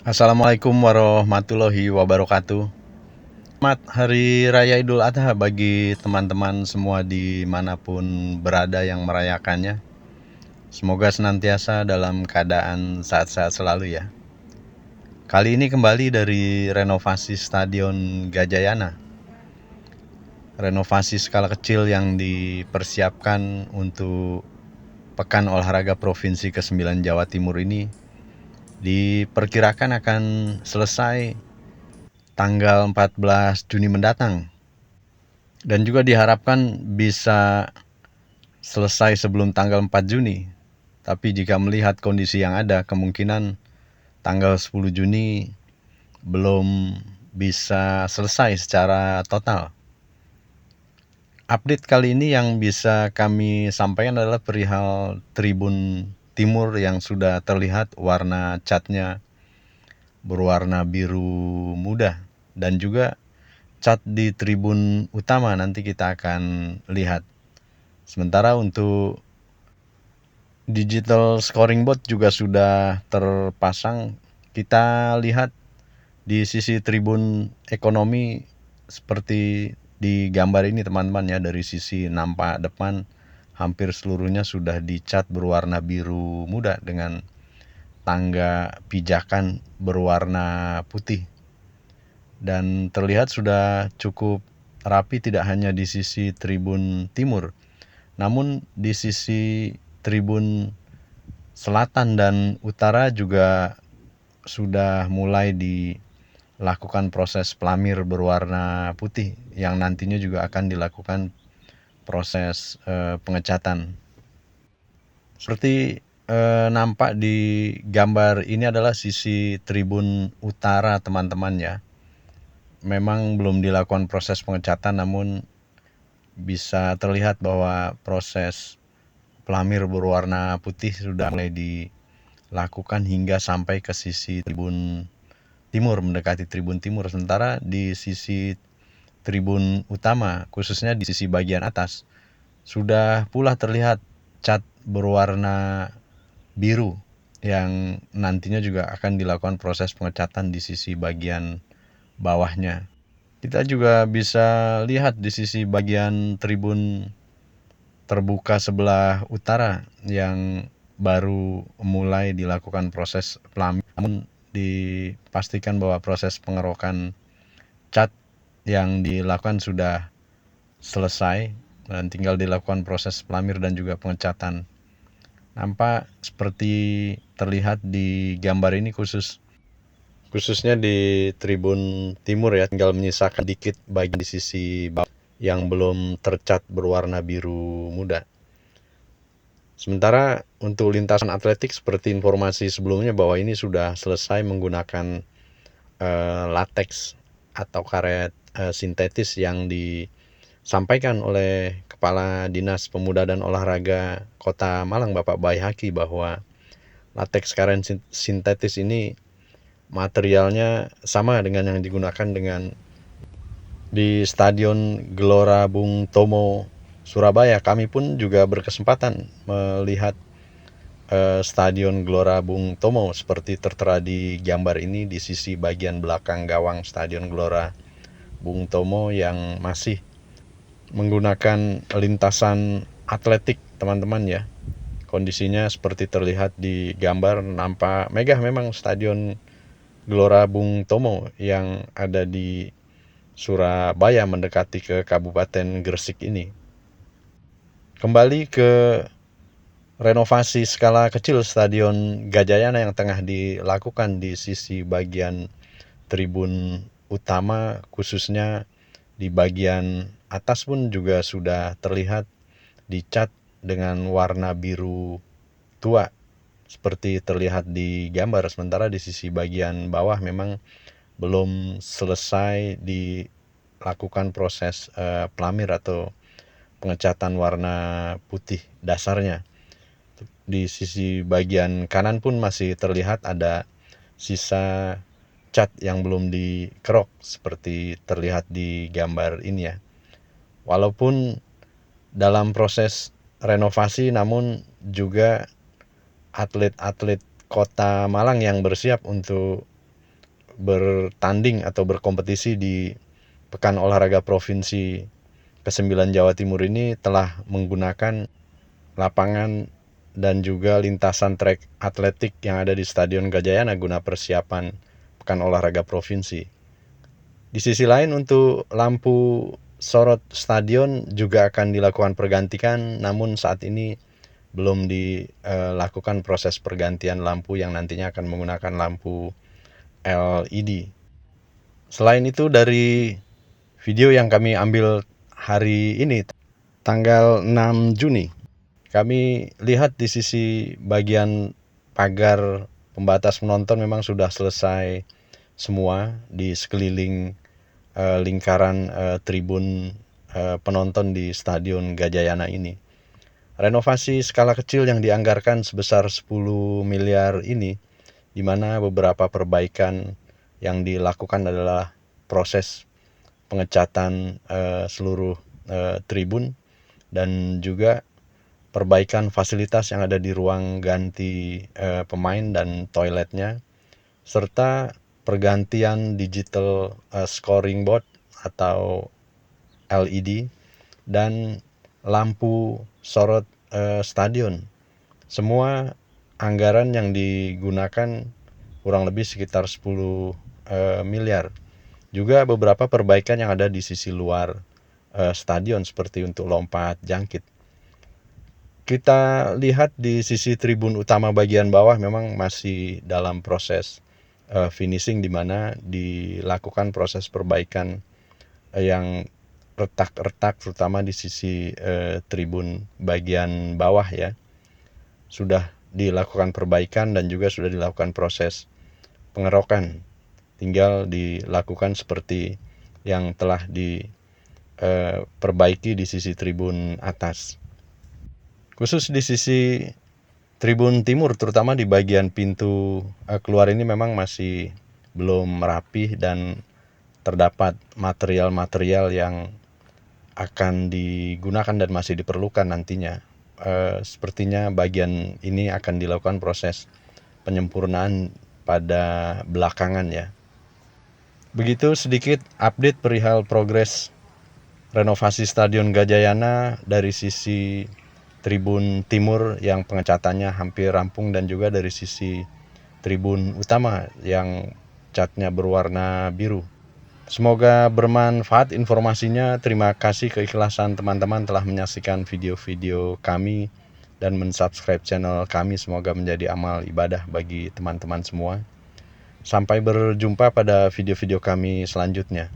Assalamualaikum warahmatullahi wabarakatuh. Selamat Hari Raya Idul Adha bagi teman-teman semua dimanapun berada yang merayakannya. Semoga senantiasa dalam keadaan sehat-sehat selalu ya. Kali ini kembali dari renovasi Stadion Gajayana. Renovasi skala kecil yang dipersiapkan untuk Pekan Olahraga Provinsi ke-9 Jawa Timur ini diperkirakan akan selesai tanggal 14 Juni mendatang. Dan juga diharapkan bisa selesai sebelum tanggal 4 Juni. Tapi jika melihat kondisi yang ada, kemungkinan tanggal 10 Juni belum bisa selesai secara total. Update kali ini yang bisa kami sampaikan adalah perihal Tribun Timur yang sudah terlihat warna catnya berwarna biru muda. Dan juga cat di Tribun Utama nanti kita akan lihat. Sementara untuk digital scoring board juga sudah terpasang. Kita lihat di sisi Tribun Ekonomi seperti di gambar ini teman-teman ya, dari sisi nampak depan hampir seluruhnya sudah dicat berwarna biru muda dengan tangga pijakan berwarna putih. Dan terlihat sudah cukup rapi tidak hanya di sisi Tribun Timur, namun di sisi Tribun Selatan dan Utara juga sudah mulai dilakukan proses pelamir berwarna putih yang nantinya juga akan dilakukan proses pengecatan. Seperti nampak di gambar ini adalah sisi Tribun Utara teman-teman ya. Memang belum dilakukan proses pengecatan, namun bisa terlihat bahwa proses pelamir berwarna putih sudah mulai dilakukan hingga sampai ke sisi Tribun Timur, mendekati Tribun Timur. Sementara di sisi Tribun Utama, khususnya di sisi bagian atas, sudah pula terlihat cat berwarna biru yang nantinya juga akan dilakukan proses pengecatan di sisi bagian bawahnya. Kita juga bisa lihat di sisi bagian tribun terbuka sebelah utara yang baru mulai dilakukan proses pelamir, namun dipastikan bahwa proses pengerokan cat yang dilakukan sudah selesai dan tinggal dilakukan proses pelamir dan juga pengecatan. Nampak seperti terlihat di gambar ini khususnya di Tribun Timur ya, tinggal menyisakan dikit bagian di sisi bawah yang belum tercat berwarna biru muda. Sementara untuk lintasan atletik seperti informasi sebelumnya bahwa ini sudah selesai menggunakan latex atau karet sintetis yang disampaikan oleh Kepala Dinas Pemuda dan Olahraga Kota Malang Bapak Baihaki bahwa latex karet sintetis ini materialnya sama dengan yang digunakan dengan di Stadion Gelora Bung Tomo Surabaya. Kami pun juga berkesempatan melihat Stadion Gelora Bung Tomo seperti tertera di gambar ini di sisi bagian belakang gawang Stadion Gelora Bung Tomo yang masih menggunakan lintasan atletik teman-teman ya. Kondisinya seperti terlihat di gambar, nampak megah memang Stadion Gelora Bung Tomo yang ada di Surabaya mendekati ke Kabupaten Gresik ini. Kembali ke renovasi skala kecil Stadion Gajayana yang tengah dilakukan di sisi bagian tribun utama, khususnya di bagian atas pun juga sudah terlihat dicat dengan warna biru tua seperti terlihat di gambar. Sementara di sisi bagian bawah memang belum selesai dilakukan proses pelamir atau pengecatan warna putih dasarnya. Di sisi bagian kanan pun masih terlihat ada sisa cat yang belum dikerok seperti terlihat di gambar ini ya. Walaupun dalam proses renovasi, namun juga atlet-atlet Kota Malang yang bersiap untuk bertanding atau berkompetisi di Pekan Olahraga Provinsi ke-9 Jawa Timur ini telah menggunakan lapangan dan juga lintasan trek atletik yang ada di Stadion Gajayana guna persiapan Pekan Olahraga Provinsi. Di sisi lain, untuk lampu sorot stadion juga akan dilakukan pergantian, namun saat ini belum dilakukan proses pergantian lampu yang nantinya akan menggunakan lampu LED. Selain itu, dari video yang kami ambil hari ini, tanggal 6 Juni, kami lihat di sisi bagian pagar pembatas penonton memang sudah selesai semua di sekeliling lingkaran tribun penonton di Stadion Gajayana ini. Renovasi skala kecil yang dianggarkan sebesar 10 miliar ini, di mana beberapa perbaikan yang dilakukan adalah proses pengecatan seluruh tribun dan juga perbaikan fasilitas yang ada di ruang ganti pemain dan toiletnya, serta pergantian digital scoring board atau LED dan lampu sorot stadion. Semua anggaran yang digunakan kurang lebih sekitar 10 miliar. Juga beberapa perbaikan yang ada di sisi luar stadion seperti untuk lompat jangkit. Kita lihat di sisi tribun utama bagian bawah memang masih dalam proses finishing, di mana dilakukan proses perbaikan yang retak-retak, terutama di sisi tribun bagian bawah ya. Sudah dilakukan perbaikan dan juga sudah dilakukan proses pengerokan. Tinggal dilakukan seperti yang telah diperbaiki di sisi tribun atas. Khusus di sisi tribun timur, terutama di bagian pintu keluar ini memang masih belum rapih dan terdapat material-material yang akan digunakan dan masih diperlukan nantinya. Sepertinya bagian ini akan dilakukan proses penyempurnaan pada belakangan ya. Begitu sedikit update perihal progres renovasi Stadion Gajayana dari sisi tribun timur yang pengecatannya hampir rampung, dan juga dari sisi tribun utama yang catnya berwarna biru. Semoga bermanfaat informasinya. Terima kasih keikhlasan teman-teman telah menyaksikan video-video kami dan mensubscribe channel kami. Semoga menjadi amal ibadah bagi teman-teman semua. Sampai berjumpa pada video-video kami selanjutnya.